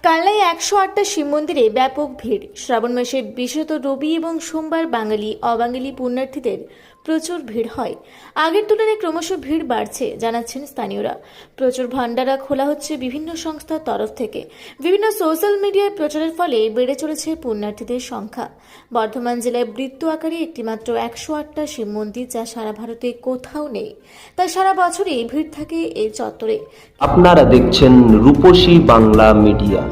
কালনায় 108টা শিব মন্দিরে ব্যাপক ভিড়। শ্রাবণ মাসে বিশেষত রবি এবং সোমবার বাঙালি অবাঙালি পুণ্যার্থীদের প্রচুর ভিড় হয়। আগের তুলনায় ক্রমশ ভিড় বাড়ছে জানাচ্ছেন স্থানীয়রা। প্রচুর ভান্ডারা খোলা হচ্ছে বিভিন্ন সংস্থার তরফ থেকে। বিভিন্ন সোশ্যাল মিডিয়ায় প্রচারের ফলে বেড়ে চলেছে পুণ্যার্থীদের সংখ্যা। বর্ধমান জেলায় বৃত্ত আকারে একটিমাত্র 108টা শিব মন্দির, যা সারা ভারতে কোথাও নেই। তাই সারা বছরই ভিড় থাকে এই চত্বরে। আপনারা দেখছেন রূপসী বাংলা মিডিয়া।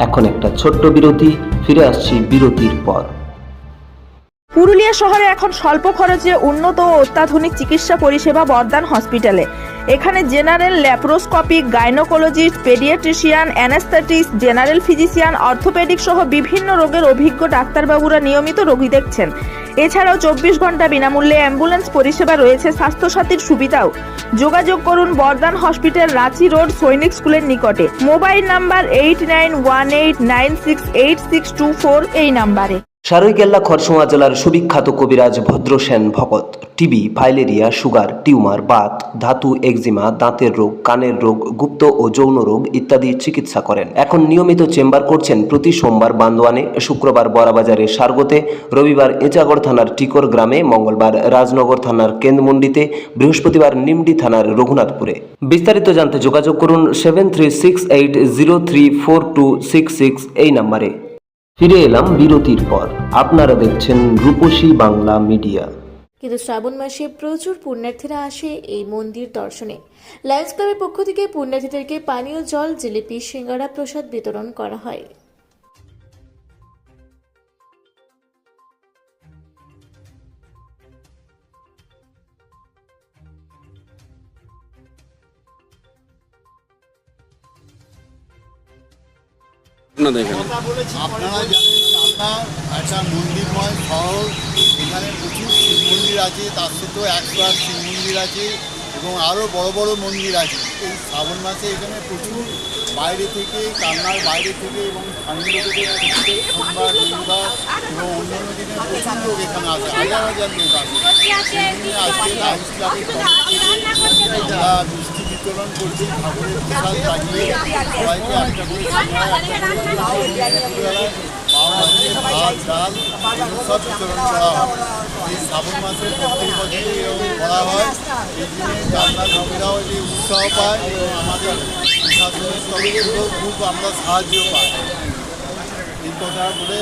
এখন একটা ছোট্ট বিরতি, ফিরে আসছি বিরতির পর। পুরুলিয়া শহরে এখন স্বল্প খরচে উন্নত ও অত্যাধুনিক চিকিৎসা পরিষেবা বর্ধমান হসপিটালে। এখানে general, laparoscopic, gynaecologist, paediatrician, anaesthetist, general physician, orthopaedic সহ বিভিন্ন রোগের অভিজ্ঞ ডাক্তারবাবুরা নিয়মিত রোগী দেখছেন। এছাড়াও 24 ঘন্টা বিনামূল্যে অ্যাম্বুলেন্স পরিষেবা রয়েছে। স্বাস্থ্যসাথীর সুবিধাও। যোগাযোগ করুন বর্ধমান হসপিটাল, রাঁচি রোড, সৈনিক স্কুলের নিকটে। মোবাইল নাম্বার 8918968624 এই নাম্বারে। সারৈকেল্লা খরসোয়া জেলার সুবিখ্যাত কবিরাজ ভদ্রসেন ভকত TB, filaria, sugar, tumour, Baat, ধাতু, একজিমা, দাঁতের রোগ, কানের রোগ, গুপ্ত ও যৌন রোগ ইত্যাদি চিকিৎসা করেন। এখন নিয়মিত চেম্বার করছেন প্রতি সোমবার বান্দোয়ানে, শুক্রবার বড়াবাজারের সারগোতে, রবিবার এঁচাগড় থানার টিকর গ্রামে, মঙ্গলবার রাজনগর থানার কেন্দ্রমন্ডিতে, বৃহস্পতিবার নিমডি থানার রঘুনাথপুরে। বিস্তারিত জানতে যোগাযোগ করুন 7368034266 এই নাম্বারে। ফিরে এলাম বিরতির পর। আপনারা দেখছেন রূপসী বাংলা মিডিয়া। কিন্তু শ্রাবণ মাসে প্রচুর পুণ্যার্থীরা আসে এই মন্দির দর্শনে। লায়ন্স ক্লাবের পক্ষ থেকে পুণ্যার্থীদেরকে পানীয় জল, জিলিপি, সিঙ্গারা প্রসাদ বিতরণ করা হয়। আপনারা জানেন কালনা একটা মন্দিরময় শহর। এখানে প্রচুর শিব মন্দির আছে, তার সাথেও 108 শিব মন্দির আছে এবং আরও বড় বড় মন্দির আছে। এই শ্রাবণ মাসে এখানে প্রচুর বাইরে থেকে, কালনার বাইরে থেকে এবং স্থানীয় লোকেদের প্রত্যেক সোমবার, রবিবার এবং অন্যান্য দিনে প্রচুর লোক এখানে আসে, হাজার হাজার লোক আসে। সেই দিনে আজকে লায়ন্স ক্লাবের তরফ থেকে যারা মিষ্টি বিতরণ করছি, ঠাকুরের প্রসাদ লাগিয়ে সবাইকে একটা করে ভাত, ডাল সব বিতরণ করা হয়। এই শ্রাবণ মাসে প্রত্যেক বছরই এরকম করা হয়। এই দিনে কালনার লোকেরাও যে উৎসাহ পায় এবং আমাদের প্রশাসনের তরফ থেকেও খুব আমরা সাহায্য পাই। এই কথা বলে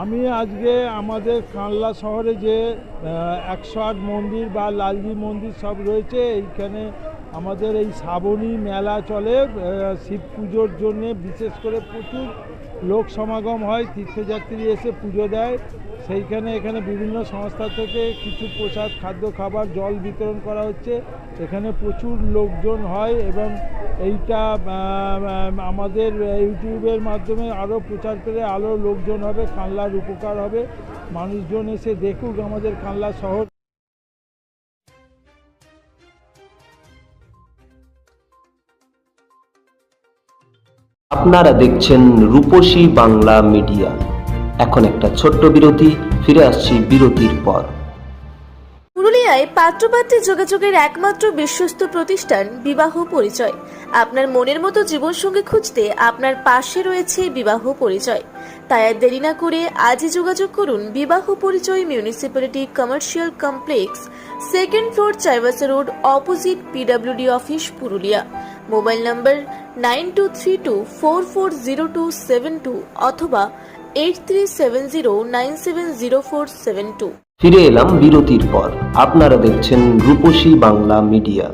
আমি আজকে আমাদের কানলা শহরে যে 108 মন্দির বা লালজি মন্দির সব রয়েছে, এইখানে আমাদের এই শ্রাবণী মেলা চলে। শিব পুজোর জন্যে বিশেষ করে প্রচুর লোক সমাগম হয়, তীর্থযাত্রী এসে পুজো দেয়। এখানে বিভিন্ন সংস্থা থেকে কিছু প্রসাদ, খাদ্য, খাবার, জল বিতরণ করা হচ্ছে। এখানে প্রচুর লোকজন হয় এবং এইটা আমাদের ইউটিউবের মাধ্যমে আরও প্রচার করে আরও লোকজন হবে, কানলার উপকার হবে। মানুষজন এসে দেখুক আমাদের কানলা শহর। আপনারা দেখছেন রূপসী বাংলা মিডিয়া। এখন একটা ছোট্ট বিরতি, ফিরে আসছি বিরতির পর। পুরুলিয়ায় পাত্রপাত্রী যোগাযোগের একমাত্র বিশ্বস্ত প্রতিষ্ঠান বিবাহ পরিচয়। আপনার মনের মতো জীবনসঙ্গী খুঁজতে আপনার পাশে রয়েছে বিবাহ পরিচয়। তাই আর দেরি না করে আজই যোগাযোগ করুন বিবাহ পরিচয়, municipality commercial complex, 2nd floor, Chaibasa road, opposite PWD office, Purulia. Mobile নম্বর 9232440272 অথবা 8370970472। ফিরে এলাম বিরতির পর। আপনারা দেখছেন রূপসী বাংলা মিডিয়া।